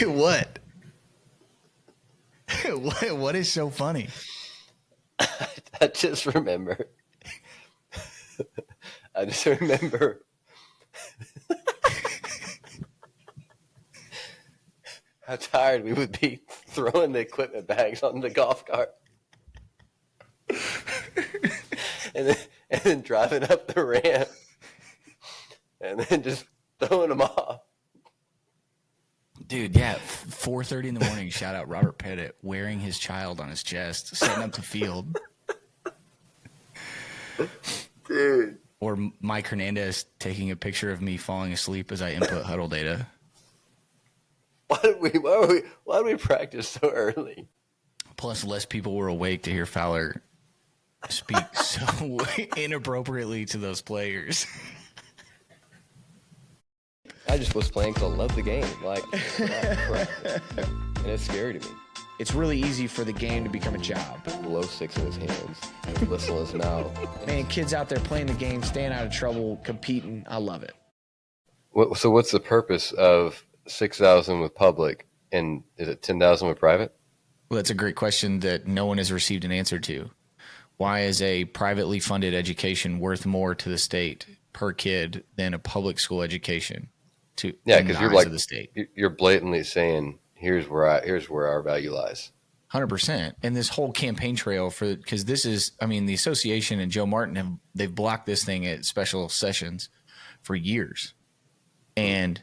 What? What is so funny? I just remember. I just remember how tired we would be throwing the equipment bags on the golf cart, and then driving up the ramp, and then just throwing them off. Dude, yeah, 4:30 in the morning. Shout out Robert Pettit wearing his child on his chest, setting up the field. Dude. Or Mike Hernandez taking a picture of me falling asleep as I input huddle data. Why did we practice so early? Plus, less people were awake to hear Fowler speak so inappropriately to those players. I just was playing because I love the game. Like, and it's scary to me. It's really easy for the game to become a job. Below 6 in his hands. Listen to us now. Man, kids out there playing the game, staying out of trouble, competing. I love it. So what's the purpose of 6,000 with public and is it 10,000 with private? Well, that's a great question that no one has received an answer to. Why is a privately funded education worth more to the state per kid than a public school education? Because you're like the state. You're blatantly saying here's where our value lies. 100%. And this whole campaign trail because this is, I mean, the association and Joe Martin they've blocked this thing at special sessions for years. And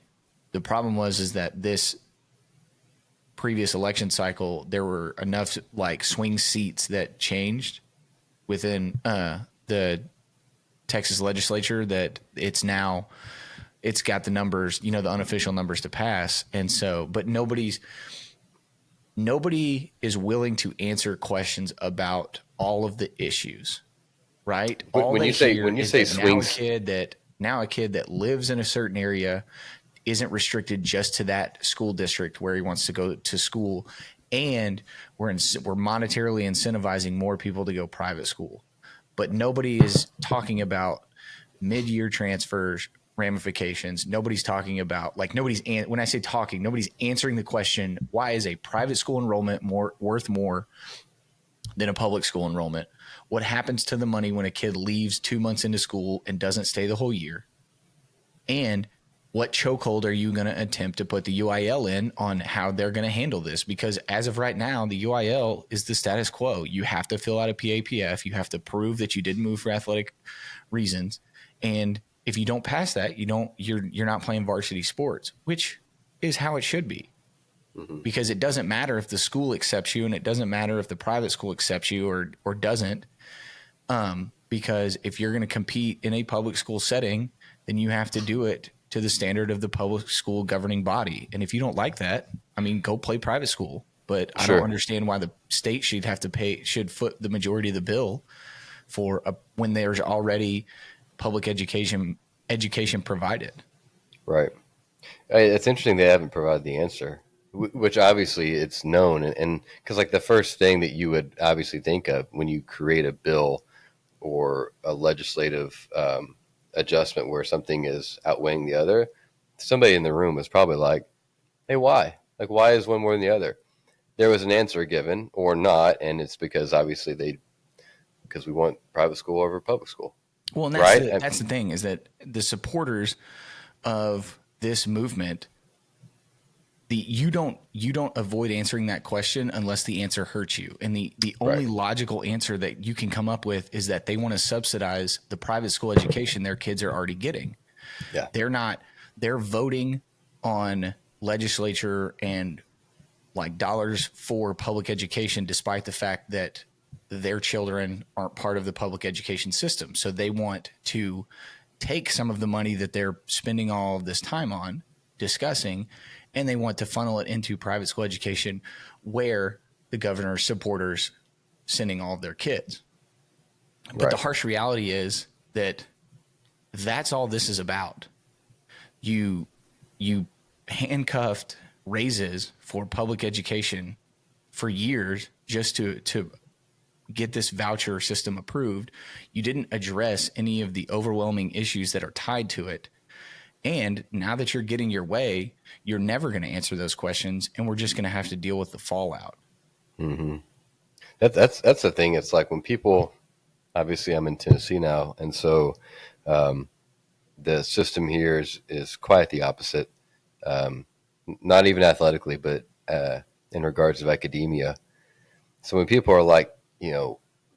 the problem is that this previous election cycle, there were enough like swing seats that changed within the Texas legislature that it's got the numbers, the unofficial numbers to pass. And so, but nobody is willing to answer questions about all of the issues, right? When you say swings, now a kid that lives in a certain area isn't restricted just to that school district where he wants to go to school. And we're monetarily incentivizing more people to go private school, but nobody is talking about mid-year transfers, ramifications. Nobody's talking about when I say talking, nobody's answering the question, why is a private school enrollment worth more than a public school enrollment? What happens to the money when a kid leaves 2 months into school and doesn't stay the whole year? And what chokehold are you going to attempt to put the UIL in on how they're going to handle this? Because as of right now, the UIL is the status quo. You have to fill out a PAPF. You have to prove that you didn't move for athletic reasons. And if you don't pass that, you're not playing varsity sports, which is how it should be. Mm-hmm. Because it doesn't matter if the school accepts you and it doesn't matter if the private school accepts you or doesn't. Because if you're going to compete in a public school setting, then you have to do it to the standard of the public school governing body. And if you don't like that, I mean, go play private school. But I don't understand why the state should foot the majority of the bill for when there's already public education provided. Right. It's interesting they haven't provided the answer, which obviously it's known. And because like the first thing that you would obviously think of when you create a bill or a legislative adjustment where something is outweighing the other, somebody in the room was probably like, hey, why? Like, why is one more than the other? There was an answer given or not, and it's because obviously because we want private school over public school. Well, and that's the thing, is that the supporters of this movement, you don't avoid answering that question unless the answer hurts you. And the only logical answer that you can come up with is that they want to subsidize the private school education their kids are already getting. Yeah. They're voting on legislature and like dollars for public education, despite the fact that their children aren't part of the public education system. So they want to take some of the money that they're spending all of this time on discussing, and they want to funnel it into private school education where the governor's supporters sending all of their kids. But the harsh reality is that that's all this is about. You handcuffed raises for public education for years just to get this voucher system approved. You didn't address any of the overwhelming issues that are tied to it. And now that you're getting your way, you're never going to answer those questions, and we're just going to have to deal with the fallout. Mm-hmm. That's the thing. It's like when people, obviously, I'm in Tennessee now, and so the system here is quite the opposite. Um, Not even athletically, but in regards of academia. So when people are like,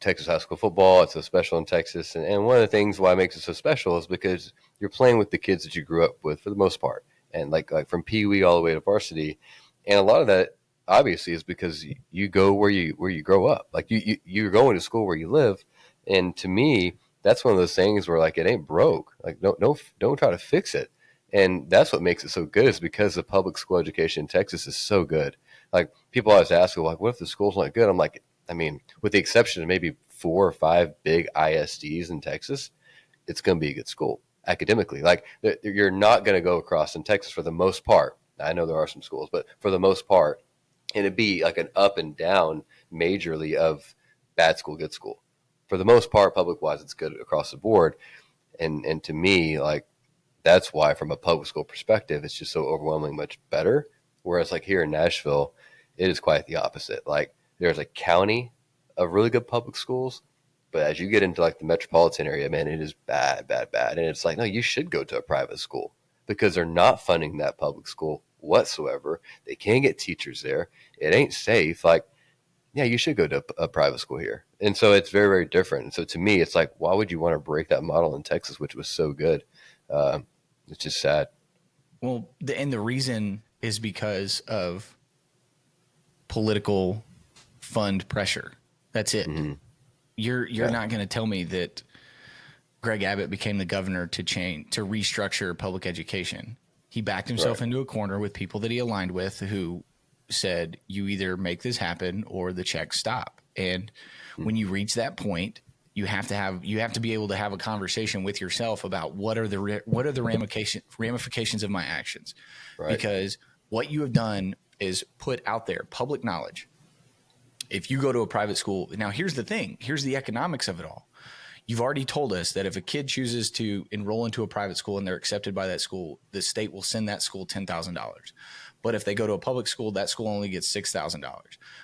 Texas high school football, it's so special in Texas. And one of the things why it makes it so special is because you're playing with the kids that you grew up with for the most part. And like from Pee Wee all the way to varsity. And a lot of that obviously is because you go where you grow up. Like you're going to school where you live. And to me, that's one of those things where like it ain't broke. Like don't try to fix it. And that's what makes it so good is because the public school education in Texas is so good. Like people always ask, like, what if the school's not good? I'm like, I mean, with the exception of maybe 4 or 5 big ISDs in Texas, it's going to be a good school academically. Like you're not going to go across in Texas for the most part. I know there are some schools, but for the most part, and it'd be like an up and down majorly of bad school, good school. For the most part, public wise, it's good across the board. And to me, like that's why from a public school perspective, it's just so overwhelmingly much better. Whereas like here in Nashville, it is quite the opposite. Like there's a county of really good public schools, but as you get into like the metropolitan area, man, it is bad, bad, bad. And it's like, no, you should go to a private school because they're not funding that public school whatsoever. They can't get teachers there. It ain't safe. Like, yeah, you should go to a private school here. And so it's very, very different. And so to me, it's like, why would you want to break that model in Texas, which was so good? It's just sad. Well, and the reason is because of political fund pressure. That's it. Mm-hmm. You're not going to tell me that Greg Abbott became the governor to restructure public education. He backed himself into a corner with people that he aligned with who said, you either make this happen or the checks stop. And when you reach that point, you have to be able to have a conversation with yourself about what are the ramifications of my actions. Right. Because what you have done is put out there public knowledge. If you go to a private school, now here's the thing, here's the economics of it all. You've already told us that if a kid chooses to enroll into a private school and they're accepted by that school, the state will send that school $10,000. But if they go to a public school, that school only gets $6,000.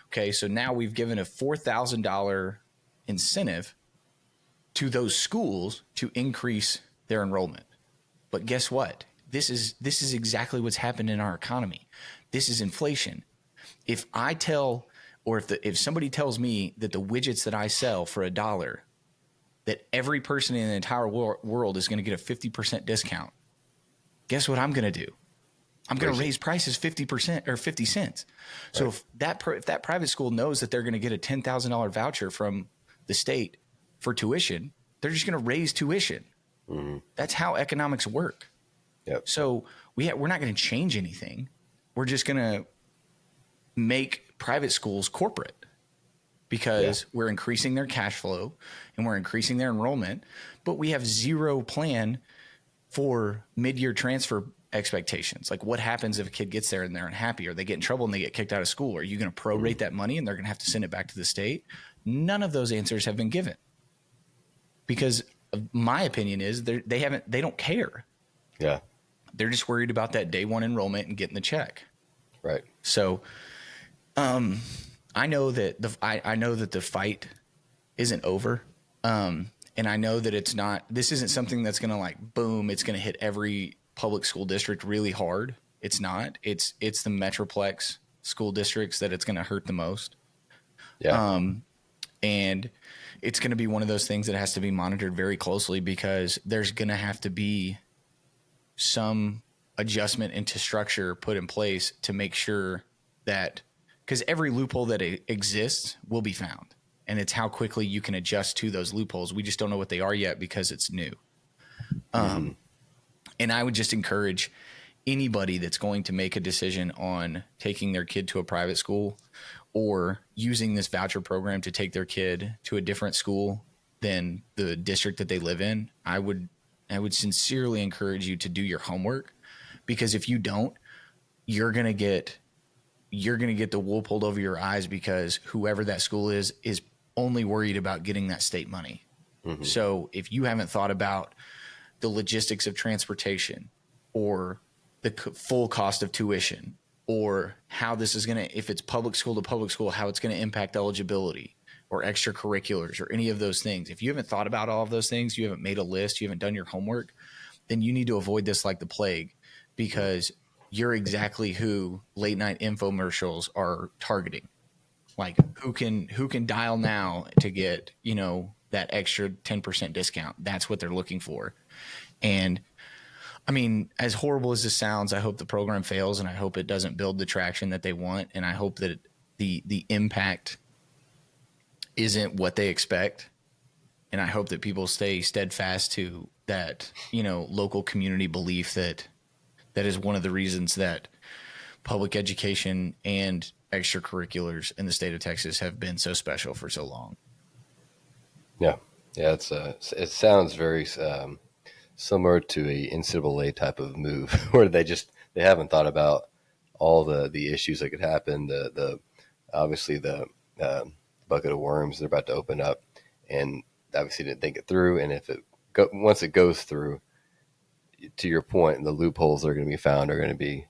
Okay, so now we've given a $4,000 incentive to those schools to increase their enrollment. But guess what? This is exactly what's happened in our economy. This is inflation. If I tell, or if somebody tells me that the widgets that I sell for $1, that every person in the entire world is going to get a 50% discount, guess what I'm going to do? I'm going to raise prices 50% or 50 cents. So if that private school knows that they're going to get a $10,000 voucher from the state for tuition, they're just going to raise tuition. Mm-hmm. That's how economics work. Yep. So we're not going to change anything. We're just going to make private schools corporate because we're increasing their cash flow and we're increasing their enrollment, but we have zero plan for mid-year transfer expectations. Like what happens if a kid gets there and they're unhappy or they get in trouble and they get kicked out of school? Are you going to prorate that money and they're going to have to send it back to the state? None of those answers have been given because my opinion is they don't care. Yeah. They're just worried about that day one enrollment and getting the check. Right. So, I know that the fight isn't over. And I know that this isn't something that's going to like, boom, it's going to hit every public school district really hard. It's not. It's the Metroplex school districts that it's going to hurt the most. Yeah. And it's going to be one of those things that has to be monitored very closely because there's going to have to be some adjustment into structure put in place to make sure that, because every loophole that exists will be found. And it's how quickly you can adjust to those loopholes. We just don't know what they are yet because it's new. And I would just encourage anybody that's going to make a decision on taking their kid to a private school or using this voucher program to take their kid to a different school than the district that they live in. I would sincerely encourage you to do your homework, because if you don't, you're going to get the wool pulled over your eyes because whoever that school is only worried about getting that state money. Mm-hmm. So if you haven't thought about the logistics of transportation, or the full cost of tuition, or how this is going to, if it's public school to public school, how it's going to impact eligibility or extracurriculars or any of those things. If you haven't thought about all of those things, you haven't made a list, you haven't done your homework, then you need to avoid this like the plague, because you're exactly who late night infomercials are targeting. Like who can dial now to get, that extra 10% discount. That's what they're looking for. And I mean, as horrible as this sounds, I hope the program fails, and I hope it doesn't build the traction that they want. And I hope that the impact isn't what they expect. And I hope that people stay steadfast to that, local community belief that is one of the reasons that public education and extracurriculars in the state of Texas have been so special for so long. Yeah. It sounds very similar to a NCAA type of move where they haven't thought about all the issues that could happen. The obviously the bucket of worms they're about to open up, and obviously didn't think it through. And if once it goes through, to your point, the loopholes that are going to be found are going to be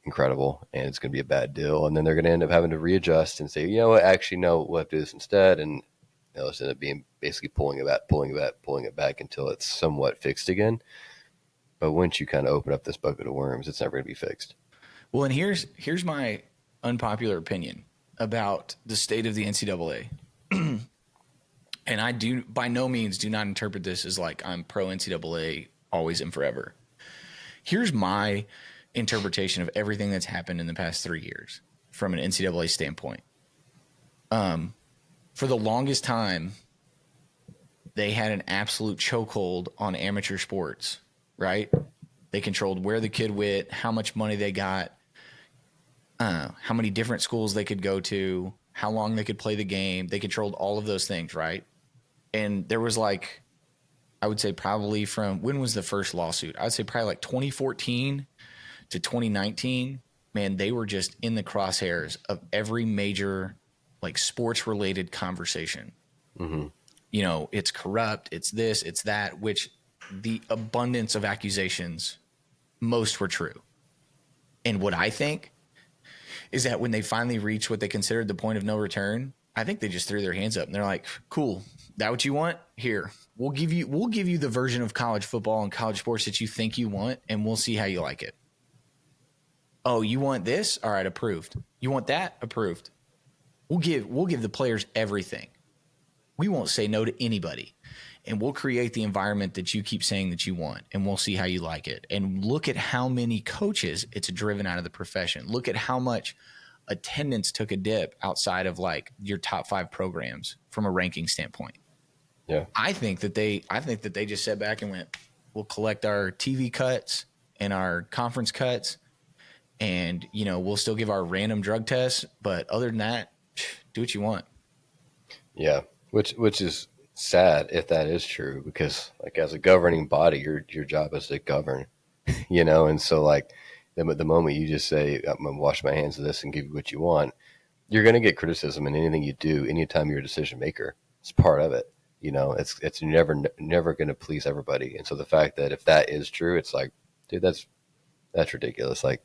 incredible, and it's going to be a bad deal. And then they're going to end up having to readjust and say, what, actually, no, we'll have to do this instead. And it'll end up being basically pulling it back until it's somewhat fixed again. But once you kind of open up this bucket of worms, it's never going to be fixed. Well, and here's my unpopular opinion about the state of the NCAA. And I do by no means do not interpret this as like I'm pro NCAA always and forever. Here's my interpretation of everything that's happened in the past 3 years from an NCAA standpoint. For the longest time, they had an absolute chokehold on amateur sports, right? They controlled where the kid went, how much money they got, how many different schools they could go to, how long they could play the game. They controlled all of those things, right? And there was like, I would say probably from, when was the first lawsuit? I would say probably like 2014 to 2019. Man, they were just in the crosshairs of every major like sports related conversation. Mm-hmm. It's corrupt, it's this, it's that, which the abundance of accusations, most were true. And what I think is that when they finally reached what they considered the point of no return, I think they just threw their hands up and they're like, cool, that what you want? Here, we'll give you the version of college football and college sports that you think you want, and we'll see how you like it. Oh, you want this? All right, approved. You want that? Approved. We'll give the players everything. We won't say no to anybody. And we'll create the environment that you keep saying that you want, and we'll see how you like it. And look at how many coaches it's driven out of the profession. Look at how much attendance took a dip outside of like your top 5 programs from a ranking standpoint. Yeah. I think that they just sat back and went, we'll collect our TV cuts and our conference cuts, and we'll still give our random drug tests, but other than that, do what you want. Yeah. Which is sad if that is true, because like as a governing body, your job is to govern, and so like the moment you just say, I'm going to wash my hands of this and give you what you want, you're going to get criticism in anything you do, anytime you're a decision maker. It's part of it. It's never going to please everybody. And so the fact that if that is true, it's like, dude, that's ridiculous. Like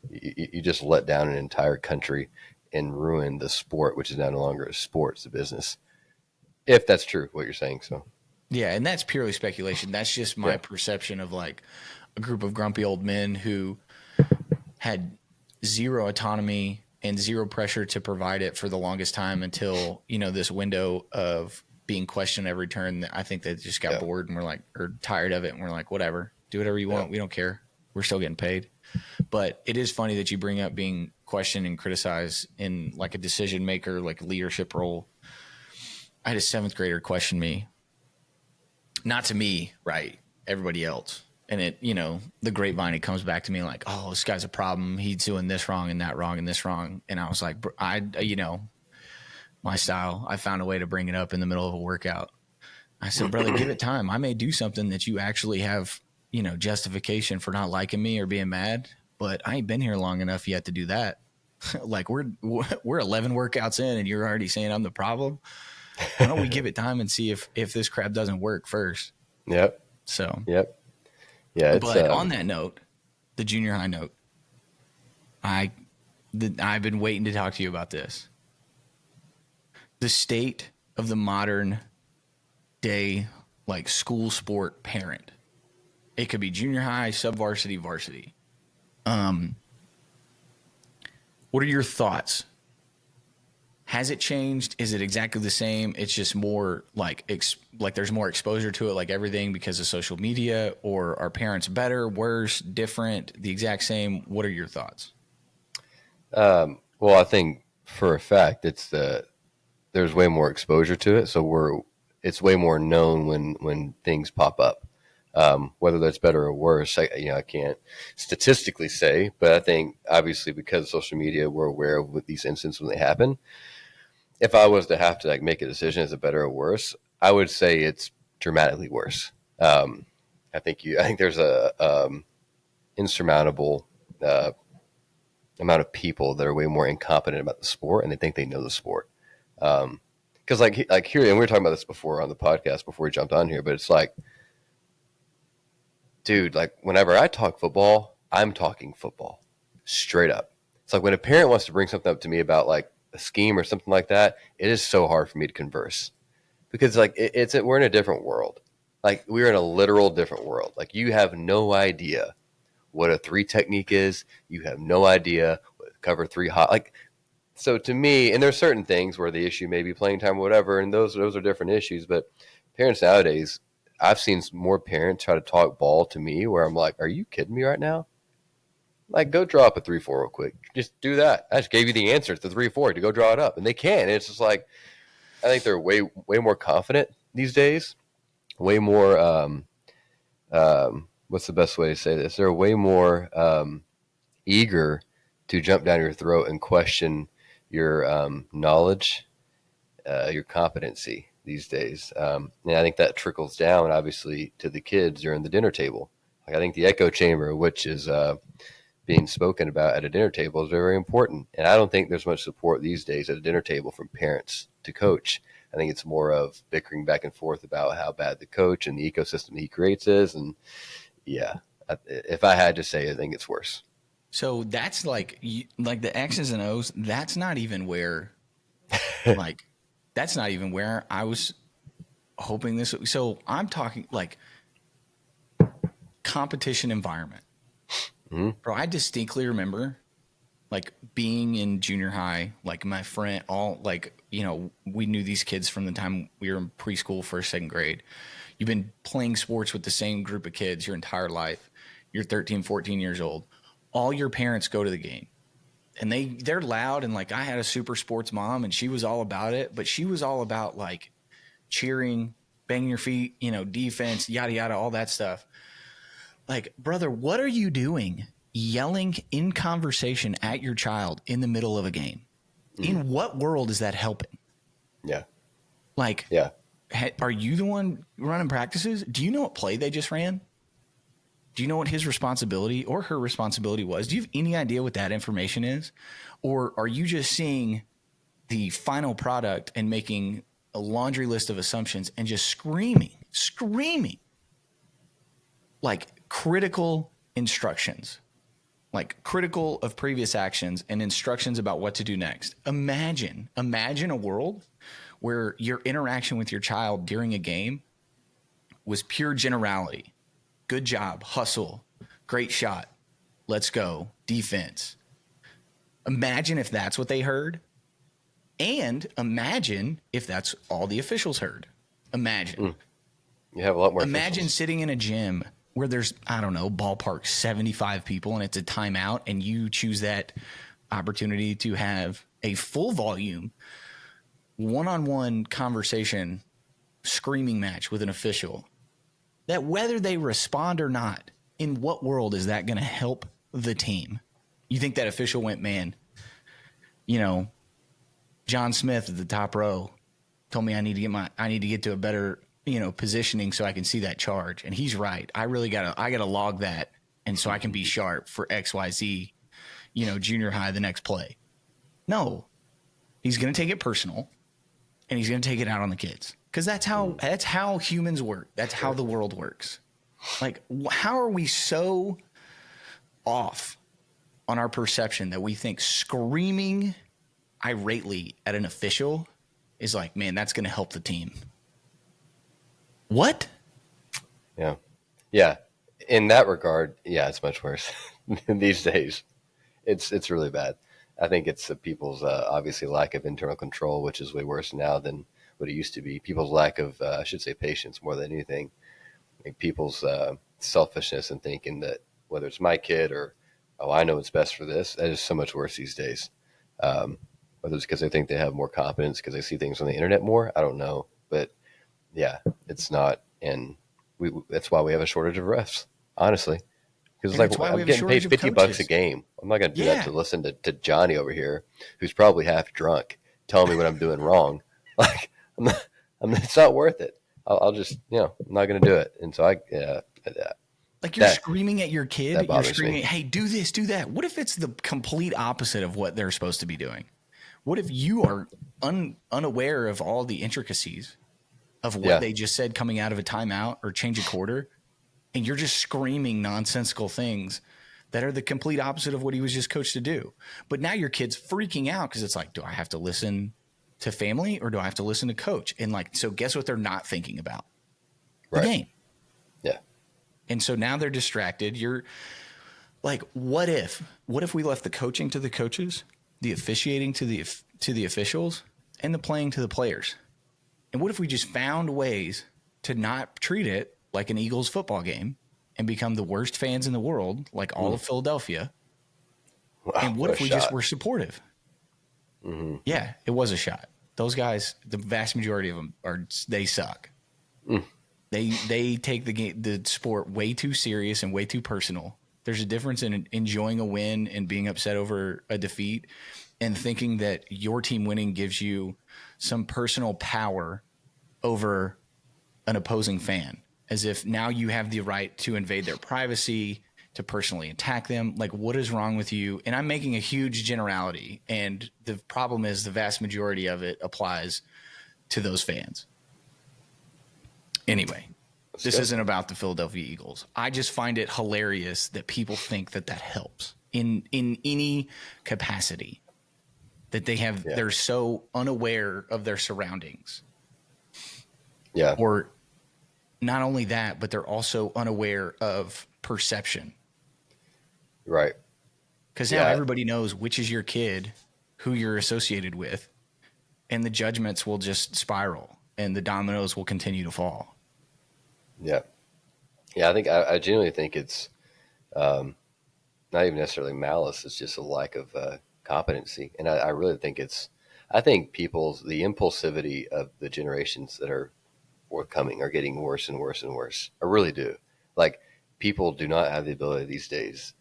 you just let down an entire country and ruin the sport, which is now no longer a sport, it's a business. If that's true, what you're saying. So, yeah. And that's purely speculation. That's just my perception of like a group of grumpy old men who had zero autonomy and zero pressure to provide it for the longest time until, this window of being questioned every turn. I think they just got bored and we're like, or tired of it. And we're like, whatever, do whatever you want. We don't care. We're still getting paid. But it is funny that you bring up being questioned and criticized in like a decision maker, like a leadership role. I had a 7th grader question me, not to me, right? Everybody else. And it, the grapevine, it comes back to me like, oh, this guy's a problem. He's doing this wrong and that wrong and this wrong. And I was like, my style, I found a way to bring it up in the middle of a workout. I said, brother, give it time. I may do something that you actually have, justification for not liking me or being mad, but I ain't been here long enough yet to do that. Like we're 11 workouts in and you're already saying I'm the problem. Why don't we give it time and see if this crap doesn't work first? Yep. So. Yep. Yeah, it's But on that note, the junior high note, I've been waiting to talk to you about this. The state of the modern day, like school sport parent. It could be junior high, sub varsity, varsity. What are your thoughts? Has it changed? Is it exactly the same? It's just more like there's more exposure to it, like everything because of social media, or are parents better, worse, different, the exact same? What are your thoughts? Well, I think for a fact there's way more exposure to it, so it's way more known when things pop up. Whether that's better or worse, I can't statistically say, but I think obviously because of social media, we're aware of these incidents when they happen. If I was to have to like make a decision, is it better or worse? I would say it's dramatically worse. I think there's a insurmountable amount of people that are way more incompetent about the sport, and they think they know the sport. Because like here, and we were talking about this before on the podcast before we jumped on here, but it's like, dude, like whenever I talk football, I'm talking football straight up. It's like when a parent wants to bring something up to me about like a scheme or something like that, it is so hard for me to converse because like we're in a different world. Like we're in a literal different world. Like you have no idea what a 3 technique is. You have no idea what cover 3 hot. Like, so to me, and there's certain things where the issue may be playing time or whatever, and those are different issues. But parents nowadays, I've seen more parents try to talk ball to me where I'm like, are you kidding me right now? Like, go draw up a 3-4 real quick. Just do that. I just gave you the answer. It's the 3-4 to go draw it up. And they can. And it's just like, I think they're way more confident these days. Way more, what's the best way to say this? They're way more eager to jump down your throat and question your knowledge, your competency these days. And I think that trickles down, obviously, to the kids during the dinner table. Like, I think the echo chamber, which is being spoken about at a dinner table, is very important. And I don't think there's much support these days at a dinner table from parents to coach. I think it's more of bickering back and forth about how bad the coach and the ecosystem he creates is. And yeah, if I had to say, I think it's worse. So that's like the X's and O's. That's not even where, like, that's not even where I was hoping this. So I'm talking like competition environment. Mm-hmm. Bro, I distinctly remember like being in junior high, like my friend, all like, we knew these kids from the time we were in preschool, first, second grade. You've been playing sports with the same group of kids your entire life. You're 13, 14 years old. All your parents go to the game and they're loud. And like, I had a super sports mom and she was all about it, but she was all about like cheering, banging your feet, defense, yada, yada, all that stuff. Like, brother, what are you doing yelling in conversation at your child in the middle of a game? In what world is that helping? Yeah. Like, yeah. Are you the one running practices? Do you know what play they just ran? Do you know what his responsibility or her responsibility was? Do you have any idea what that information is? Or are you just seeing the final product and making a laundry list of assumptions and just screaming like critical instructions, like critical of previous actions and instructions about what to do next? Imagine a world where your interaction with your child during a game was pure generality. Good job, hustle, great shot, let's go, defense. Imagine if that's what they heard. And imagine if that's all the officials heard. Imagine. You have a lot more Imagine officials. sitting in a gym where there's, I don't know, ballpark 75 people and it's a timeout and you choose that opportunity to have a full volume, one-on-one conversation, screaming match with an official. That whether they respond or not, in what world is that going to help the team? You think that official went, man, John Smith at the top row told me I need to get to a better, positioning so I can see that charge. And he's right. I gotta log that. And so I can be sharp for XYZ, junior high, the next play. No, he's going to take it personal and he's going to take it out on the kids. Cause that's how humans work. That's how the world works. Like, how are we so off on our perception that we think screaming irately at an official is like, man, that's going to help the team? What? Yeah. Yeah. In that regard, yeah, it's much worse these days. It's really bad. I think it's the people's obviously lack of internal control, which is way worse now than what it used to be. People's lack of, I should say, patience more than anything. Like people's selfishness and thinking that whether it's my kid or, oh, I know what's best for this, that is so much worse these days. Whether it's because they think they have more competence because they see things on the internet more, I don't know. But yeah, it's not. And that's why we have a shortage of refs, honestly. Because And it's it's like why we I'm have a getting paid shortage of $50 a coaches. game. I'm not going to do that Yeah. to listen to Johnny over here, who's probably half drunk, telling me what I'm doing wrong. Like it's not worth it. I'll just I'm not going to do it. And so Like you're that screaming at your kid. that You're bothers me. screaming, hey, do this, do that. What if it's the complete opposite of what they're supposed to be doing? What if you are unaware of all the intricacies of what Yeah, they just said coming out of a timeout or change a quarter, and you're just screaming nonsensical things that are the complete opposite of what he was just coached to do? But now your kid's freaking out because it's like, do I have to listen to family or do I have to listen to coach? And like, so guess what they're not thinking about? The right. game. Yeah, And so now they're distracted. You're like, what if we left the coaching to the coaches, the officiating to the officials, and the playing to the players? And what if we just found ways to not treat it like an Eagles football game and become the worst fans in the world, like all of Philadelphia? wow, And what what a if we just shot. were supportive? Mm-hmm. Yeah, it was a shot. Those guys, the vast majority of them they suck. Mm. They take the sport way too serious and way too personal. There's a difference in enjoying a win and being upset over a defeat and thinking that your team winning gives you some personal power over an opposing fan, as if now you have the right to invade their privacy, to personally attack them. Like, what is wrong with you? And I'm making a huge generality, and the problem is the vast majority of it applies to those fans. Anyway, this isn't about the Philadelphia Eagles. I just find it hilarious that people think that helps in any capacity, that they're so unaware of their surroundings. Yeah, Or not only that, but they're also unaware of perception. right. Because now everybody knows which is your kid, who you're associated with, and the judgments will just spiral and the dominoes will continue to fall. Yeah, yeah. I genuinely think it's not even necessarily malice. It's just a lack of competency, and I really think I think the impulsivity of the generations that are forthcoming are getting worse and worse and worse. I really do. Like, people do not have the ability these days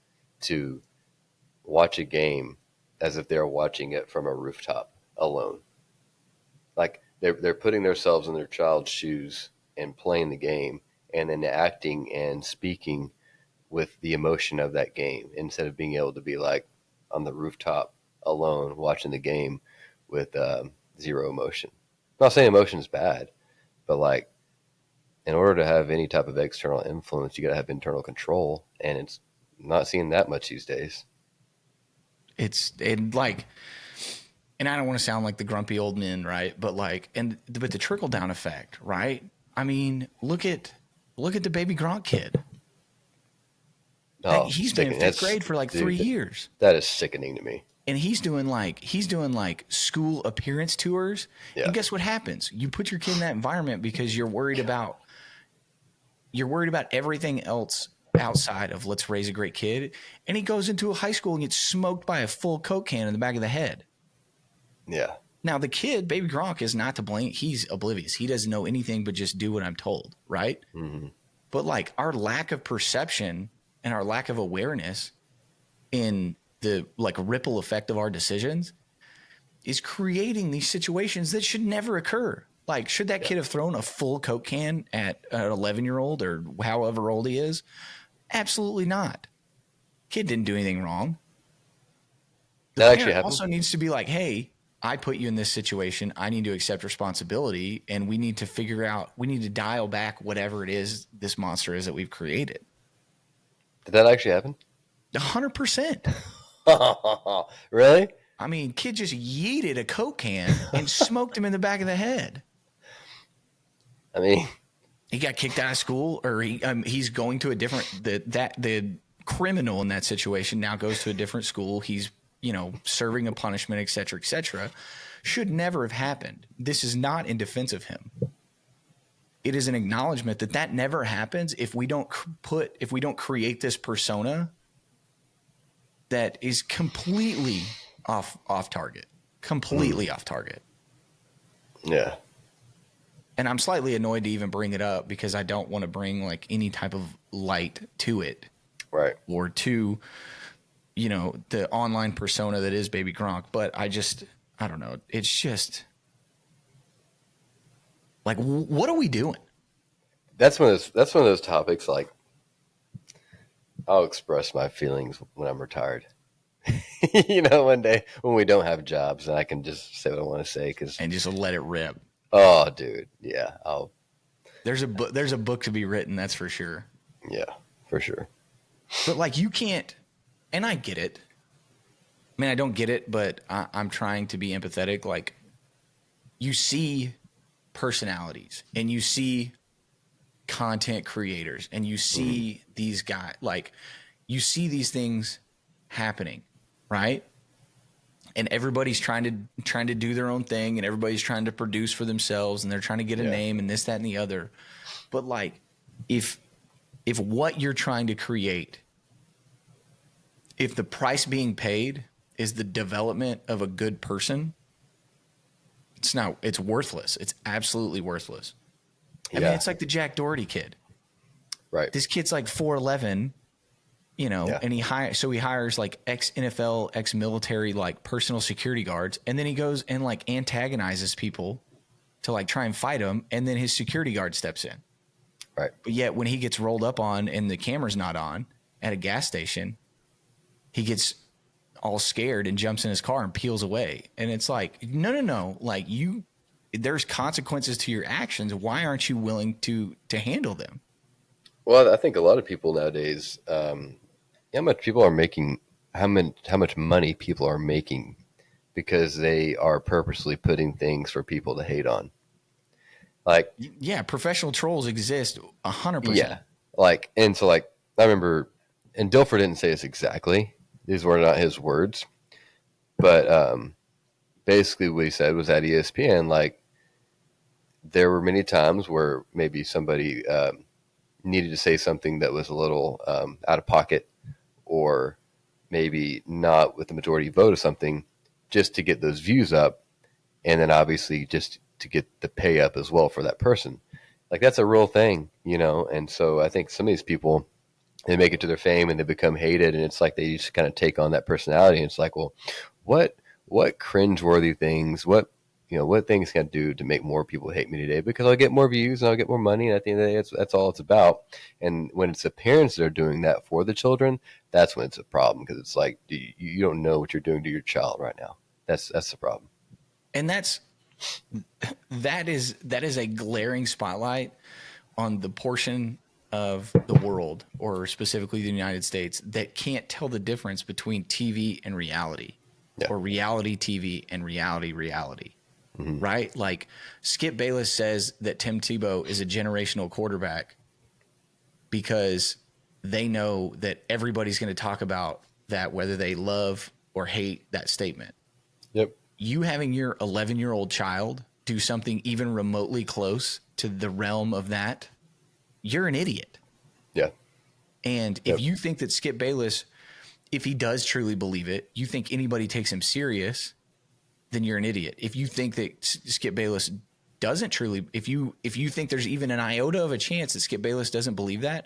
to watch a game as if they're watching it from a rooftop alone. Like, they're putting themselves in their child's shoes and playing the game and then acting and speaking with the emotion of that game instead of being able to be like on the rooftop alone watching the game with zero emotion. I'm not saying emotion is bad, but like, in order to have any type of external influence, you got to have internal control, and it's not seeing that much these days. And I don't want to sound like the grumpy old men, right? But but the trickle down effect, right? I mean, look at the baby Gronk kid. Oh, He's been in fifth grade for like 3 years. That is sickening to me. And he's doing like school appearance tours. Yeah. And guess what happens? You put your kid in that environment because you're worried about everything else outside of let's raise a great kid. And he goes into a high school and gets smoked by a full Coke can in the back of the head. Yeah. Now the kid, baby Gronk, is not to blame. He's oblivious. He doesn't know anything but just do what I'm told, right? Mm-hmm. But like our lack of perception and our lack of awareness in the like ripple effect of our decisions is creating these situations that should never occur. Like, should that kid have thrown a full Coke can at an 11-year-old or however old he is? Absolutely not. Kid didn't do anything wrong. The That actually parent happened. also needs to be like, hey, I put you in this situation. I need to accept responsibility, and we need to dial back whatever it is this monster is that we've created. Did that actually happen? 100%. Really? I mean, kid just yeeted a Coke can and smoked him in the back of the head. I mean, he got kicked out of school, or he's going to a different the criminal in that situation now goes to a different school. He's serving a punishment, et cetera, et cetera. Should never have happened. This is not in defense of him. It is an acknowledgement that never happens if we don't create this persona that is completely off target, completely off target. Yeah. And I'm slightly annoyed to even bring it up because I don't want to bring like any type of light to it. Right. Or to, the online persona that is Baby Gronk. But I don't know. It's just like, what are we doing? That's one of those topics. Like, I'll express my feelings when I'm retired. One day when we don't have jobs, and I can just say what I want to say and just let it rip. Oh, dude, yeah. There's a book to be written. That's for sure. Yeah, for sure. But like, you can't, and I get it. I mean, I don't get it, but I'm trying to be empathetic. Like, you see personalities, and you see content creators, and you see these guys, like, you see these things happening, right? And everybody's trying to do their own thing, and everybody's trying to produce for themselves, and they're trying to get a name and this, that, and the other. But like, if what you're trying to create, if the price being paid is the development of a good person, it's worthless. It's absolutely worthless. I mean, it's like the Jack Doherty kid. Right. This kid's like 4'11", and he hires like ex-NFL, ex-military, like personal security guards. And then he goes and like antagonizes people to like try and fight him. And then his security guard steps in. Right. But yet when he gets rolled up on and the camera's not on at a gas station, he gets all scared and jumps in his car and peels away. And it's like, no. Like, there's consequences to your actions. Why aren't you willing to handle them? Well, I think a lot of people nowadays, how much money people are making because they are purposely putting things for people to hate on. Like, yeah, professional trolls exist 100%. Yeah. Like, and so like, I remember, and Dilfer didn't say this exactly. These were not his words, but basically what he said was at ESPN, like, there were many times where maybe somebody needed to say something that was a little out of pocket, or maybe not with the majority vote of something, just to get those views up, and then obviously just to get the pay up as well for that person. Like, that's a real thing, and so I think some of these people, they make it to their fame and they become hated, and it's like they just kind of take on that personality, and it's like, well, what cringeworthy things, what things can I do to make more people hate me today? Because I'll get more views and I'll get more money, and at the end of the day, that's all it's about. And when it's the parents that are doing that for the children, that's when it's a problem, because it's like, you don't know what you're doing to your child right now. That's the problem. And that is a glaring spotlight on the portion of the world, or specifically the United States, that can't tell the difference between TV and reality, or reality TV and reality. Mm-hmm. Right? Like, Skip Bayless says that Tim Tebow is a generational quarterback because they know that everybody's going to talk about that, whether they love or hate that statement. Yep. You having your 11-year-old child do something even remotely close to the realm of that, you're an idiot. Yeah. And if you think that Skip Bayless, if he does truly believe it, you think anybody takes him serious, then you're an idiot. If you think that Skip Bayless doesn't truly, if you think there's even an iota of a chance that Skip Bayless doesn't believe that,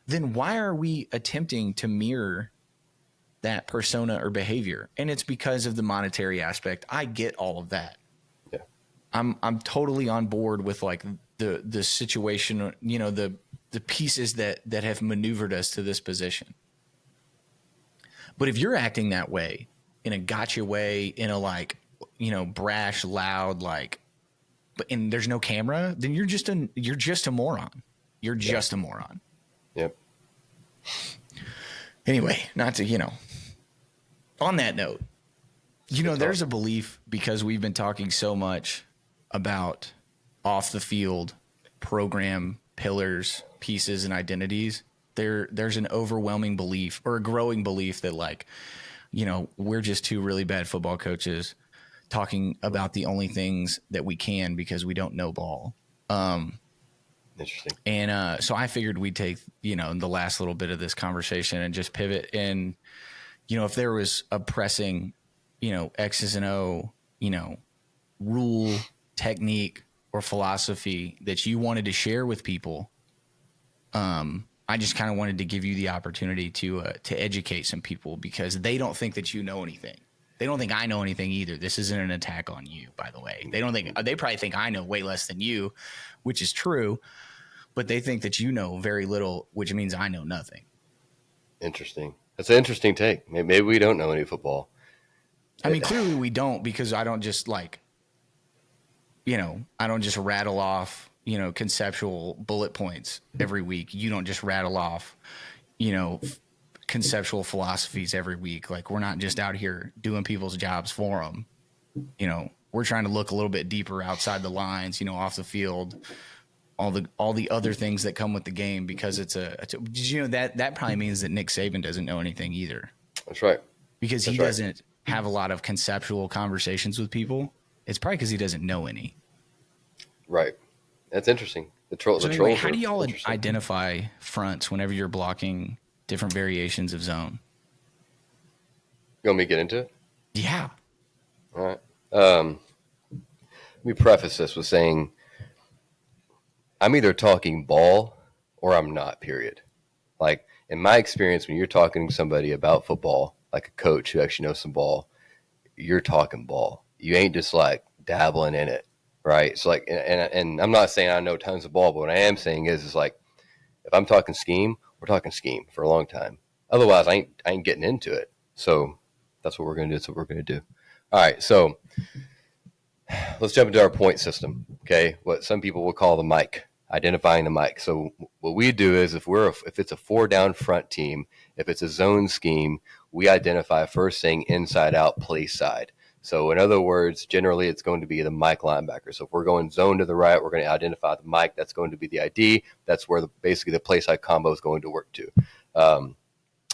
then why are we attempting to mirror that persona or behavior? And it's because of the monetary aspect. I get all of that. Yeah. I'm totally on board with like the situation, the pieces that have maneuvered us to this position. But if you're acting that way, in a gotcha way, in a like, brash, loud, and there's no camera, then you're just a moron. You're just a moron. Yep. Anyway, not to, on that note, there's a belief, because we've been talking so much about off the field program pillars, pieces, and identities. There's an overwhelming belief, or a growing belief, that we're just two really bad football coaches talking about the only things that we can because we don't know ball. Interesting. And so I figured we'd take, the last little bit of this conversation and just pivot. And, if there was a pressing, X's and O, rule, technique, or philosophy that you wanted to share with people, I just kind of wanted to give you the opportunity to educate some people, because they don't think that you know anything. They don't think I know anything either. This isn't an attack on you, by the way. They probably think I know way less than you, which is true, but they think that you know very little, which means I know nothing. Interesting. That's an interesting take. Maybe we don't know any football. I mean, clearly we don't, because I don't just rattle off, conceptual bullet points every week. You don't just rattle off, conceptual philosophies every week. We're not just out here doing people's jobs for them. We're trying to look a little bit deeper outside the lines, off the field, all the other things that come with the game, because that probably means that Nick Saban doesn't know anything either. That's right. Because he doesn't have a lot of conceptual conversations with people. It's probably because he doesn't know any. Right. That's interesting. How do y'all identify fronts whenever you're blocking different variations of zone? You want me to get into it? Yeah. All right. Let me preface this with saying I'm either talking ball or I'm not, period. In my experience, when you're talking to somebody about football, like a coach who actually knows some ball, you're talking ball. You ain't just dabbling in it, right? It's and I'm not saying I know tons of ball, but what I am saying is if I'm talking scheme, we're talking scheme for a long time. Otherwise, I ain't getting into it. So that's what we're going to do. That's what we're going to do. All right. So let's jump into our point system. Okay. What some people will call the mic, identifying the mic. So what we do is if it's a 4-down front team, if it's a zone scheme, we identify first thing inside out, play side. So in other words, generally it's going to be the Mike linebacker. So if we're going zone to the right, we're going to identify the Mike. That's going to be the ID. That's where basically the play side combo is going to work to.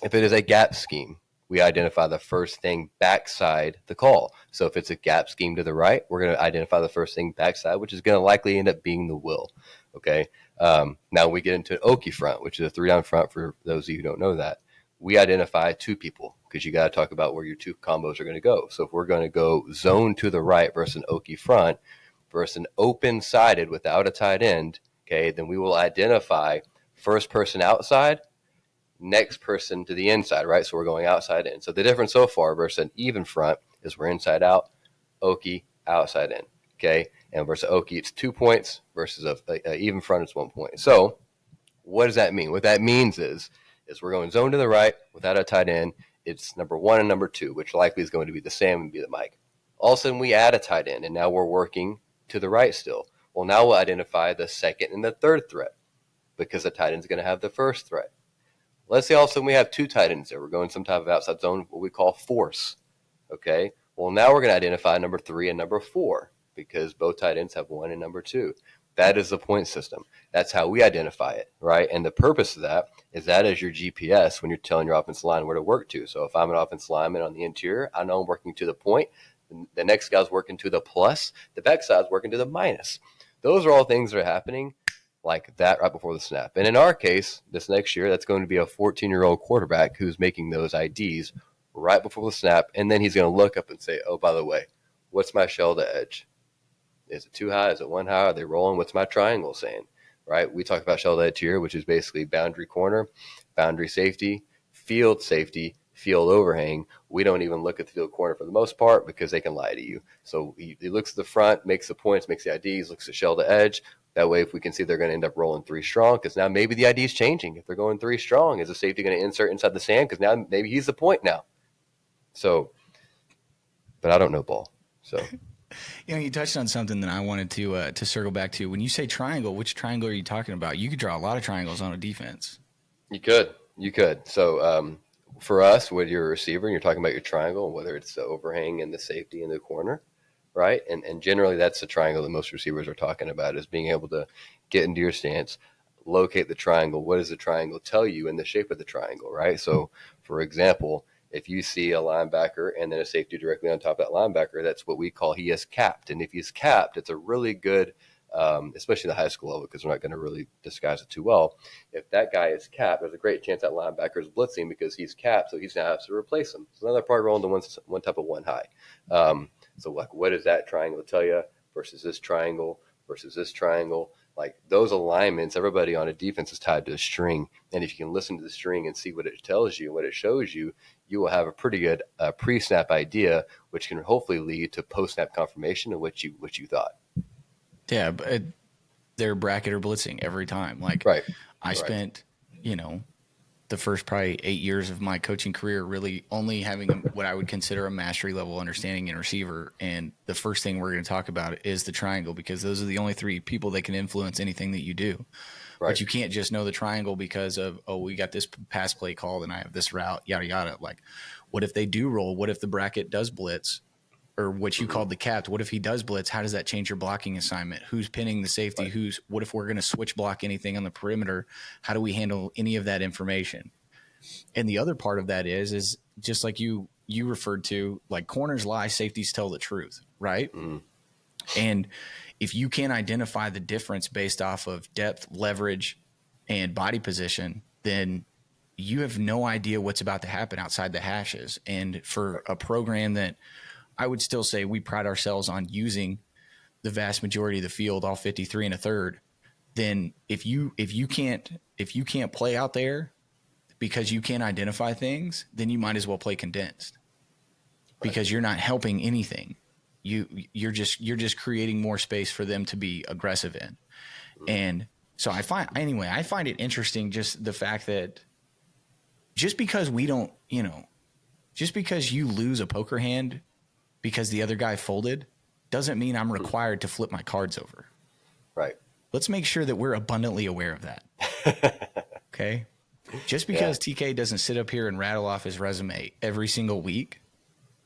If it is a gap scheme, we identify the first thing backside the call. So if it's a gap scheme to the right, we're going to identify the first thing backside, which is going to likely end up being the will. Okay. Now we get into an Okie front, which is a 3-down front for those of you who don't know that. We identify two people, because you got to talk about where your two combos are going to go. So if we're going to go zone to the right versus an Okie front versus an open sided without a tight end, okay, then we will identify first person outside, next person to the inside, right? So we're going outside in. So the difference so far versus an even front is we're inside out, Okie outside in, okay? And versus Okie, it's 2 points versus a even front, it's 1 point. So what does that mean? What that means is we're going zone to the right without a tight end. It's number 1 and number 2, which likely is going to be the Sam and be the Mike. All of a sudden we add a tight end, and now we're working to the right still. Well, now we'll identify the second and the third threat, because the tight end is going to have the first threat. Let's say all of a sudden we have 2 tight ends there. We're going some type of outside zone, what we call force. Okay. Well, now we're going to identify number 3 and number 4, because both tight ends have 1 and number 2. That is the point system. That's how we identify it, right? And the purpose of that is your GPS when you're telling your offensive line where to work to. So if I'm an offensive lineman on the interior, I know I'm working to the point. The next guy's working to the plus. The backside's working to the minus. Those are all things that are happening like that right before the snap. And in our case, this next year, that's going to be a 14-year-old quarterback who's making those IDs right before the snap. And then he's going to look up and say, oh, by the way, what's my shell to edge? Is it too high? Is it 1 high? Are they rolling? What's my triangle saying? Right? We talked about shell to edge here, which is basically boundary corner, boundary safety, field overhang. We don't even look at the field corner for the most part because they can lie to you. So he looks at the front, makes the points, makes the IDs, looks at shell to edge. That way, if we can see they're going to end up rolling 3 strong, because now maybe the ID is changing. If they're going 3 strong, is the safety going to insert inside the sand? Because now maybe he's the point now. So, but I don't know ball. So You touched on something that I wanted to circle back to. When you say triangle, which triangle are you talking about? You could draw a lot of triangles on a defense. you could. So for us, when you're a receiver and you're talking about your triangle, whether it's the overhang and the safety in the corner, right? And generally that's the triangle that most receivers are talking about, is being able to get into your stance, locate the triangle. What does the triangle tell you in the shape of the triangle, right? So for example, if you see a linebacker and then a safety directly on top of that linebacker, that's what we call he is capped. And if he's capped, it's a really good, especially the high school level, because we're not going to really disguise it too well. If that guy is capped, there's a great chance that linebacker is blitzing because he's capped, so he's going to have to replace him. So another part rolling to one type of one high. So like, what does that triangle tell you versus this triangle versus this triangle? Like those alignments, everybody on a defense is tied to a string. And if you can listen to the string and see what it tells you, what it shows you, you will have a pretty good pre-snap idea, which can hopefully lead to post-snap confirmation of what you thought. Yeah, but they're bracket or blitzing every time. Like Right. I spent, the first probably 8 years of my coaching career really only having what I would consider a mastery level understanding in receiver. And the first thing we're going to talk about is the triangle, because those are the only three people that can influence anything that you do. Right. But you can't just know the triangle because of, we got this pass play called and I have this route, yada, yada. Like, what if they do roll? What if the bracket does blitz? Or what you called the capped? What if he does blitz? How does that change your blocking assignment? Who's pinning the safety? Right. What if we're going to switch block anything on the perimeter? How do we handle any of that information? And the other part of that is just like you referred to, like corners lie, safeties tell the truth, right? Mm-hmm. And if you can't identify the difference based off of depth, leverage, and body position, then you have no idea what's about to happen outside the hashes. And for a program that I would still say we pride ourselves on using the vast majority of the field, all 53 and a third, then if you can't play out there because you can't identify things, then you might as well play condensed, because you're not helping anything. You're just creating more space for them to be aggressive in. And so I find it interesting, just the fact that just because we don't, just because you lose a poker hand because the other guy folded doesn't mean I'm required to flip my cards over. Right. Let's make sure that we're abundantly aware of that. Okay. Just because TK doesn't sit up here and rattle off his resume every single week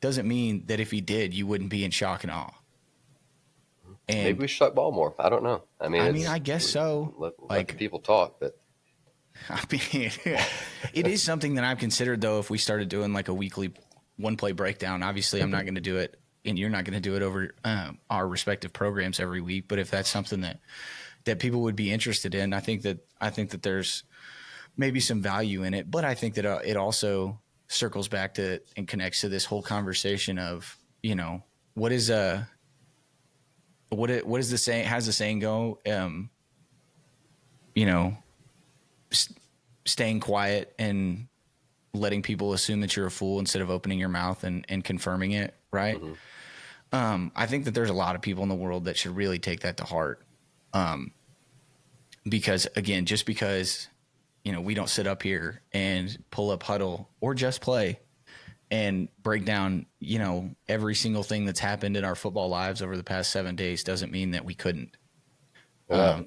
doesn't mean that if he did, you wouldn't be in shock and awe. And maybe we should talk ball more. I don't know. I guess so. Let the people talk, but it is something that I've considered, though. If we started doing like a weekly one play breakdown, obviously I'm not going to do it, and you're not going to do it over our respective programs every week. But if that's something that people would be interested in, I think that there's maybe some value in it. But I think that it also circles back to and connects to this whole conversation of, what is the saying? How's the saying go? Staying quiet and letting people assume that you're a fool instead of opening your mouth and confirming it. Right. Mm-hmm. I think that there's a lot of people in the world that should really take that to heart. Because again, just because, we don't sit up here and pull up huddle or just play and break down, every single thing that's happened in our football lives over the past 7 days doesn't mean that we couldn't. Well,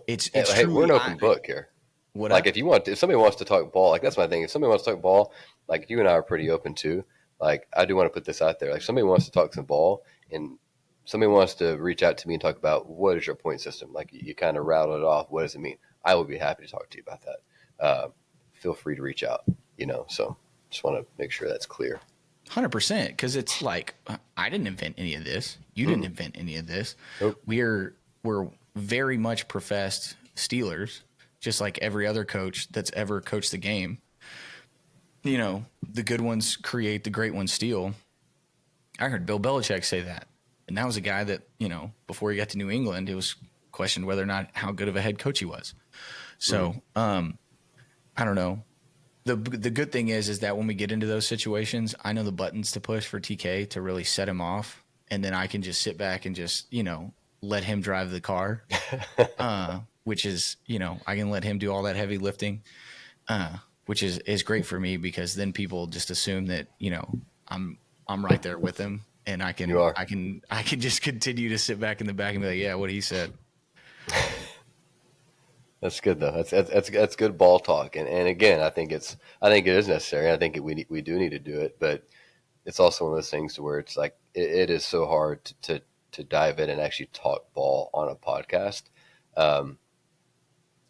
it's hey, we're an open book here. If somebody wants to talk ball, like that's my thing. If somebody wants to talk ball, like you and I are pretty open too. Like I do want to put this out there. Like somebody wants to talk some ball and somebody wants to reach out to me and talk about what is your point system. Like you kind of rattle it off. What does it mean? I will be happy to talk to you about that. Feel free to reach out, so just want to make sure that's clear. 100%. Because it's like, I didn't invent any of this. You didn't invent any of this. Nope. We're very much professed Steelers, just like every other coach that's ever coached the game. The good ones create, the great ones steal. I heard Bill Belichick say that. And that was a guy that, before he got to New England, it was questioned whether or not how good of a head coach he was. So, I don't know. The good thing is that when we get into those situations, I know the buttons to push for TK to really set him off. And then I can just sit back and just, let him drive the car, which is, I can let him do all that heavy lifting, which is great for me, because then people just assume that, I'm right there with him. and I You are. can just continue to sit back in the back and be like, yeah, what he said. That's good though. That's good ball talk. And again, I think it is necessary. I think we do need to do it, but it's also one of those things to where it's like it is so hard to dive in and actually talk ball on a podcast,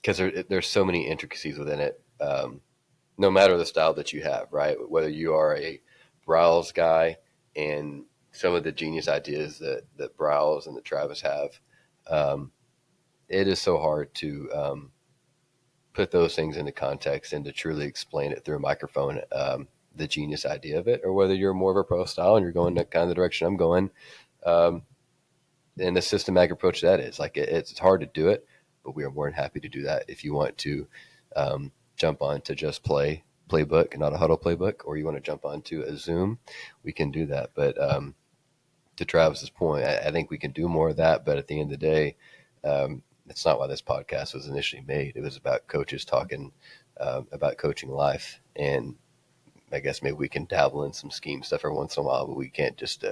because there's so many intricacies within it. No matter the style that you have, right? Whether you are a Browse guy and some of the genius ideas that Browse and that Travis have, um, it is so hard to put those things into context and to truly explain it through a microphone, the genius idea of it, or whether you're more of a pro style and you're going the kind of the direction I'm going, um, and the systematic approach that is like it's hard to do it, but we are more than happy to do that. If you want to jump on to just play playbook, not a huddle playbook, or you want to jump onto a Zoom, we can do that. But to Travis's point, I think we can do more of that. But at the end of the day, that's not why this podcast was initially made. It was about coaches talking about coaching life, and I guess maybe we can dabble in some scheme stuff every once in a while, but we can't just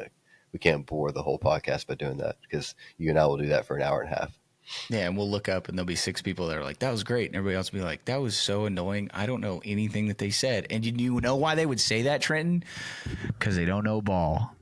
we can't bore the whole podcast by doing that, because you and I will do that for an hour and a half. Yeah, and we'll look up and there'll be 6 people that are like, that was great. And everybody else will be like, that was so annoying. I don't know anything that they said. And you know why they would say that, Trenton? Because they don't know ball.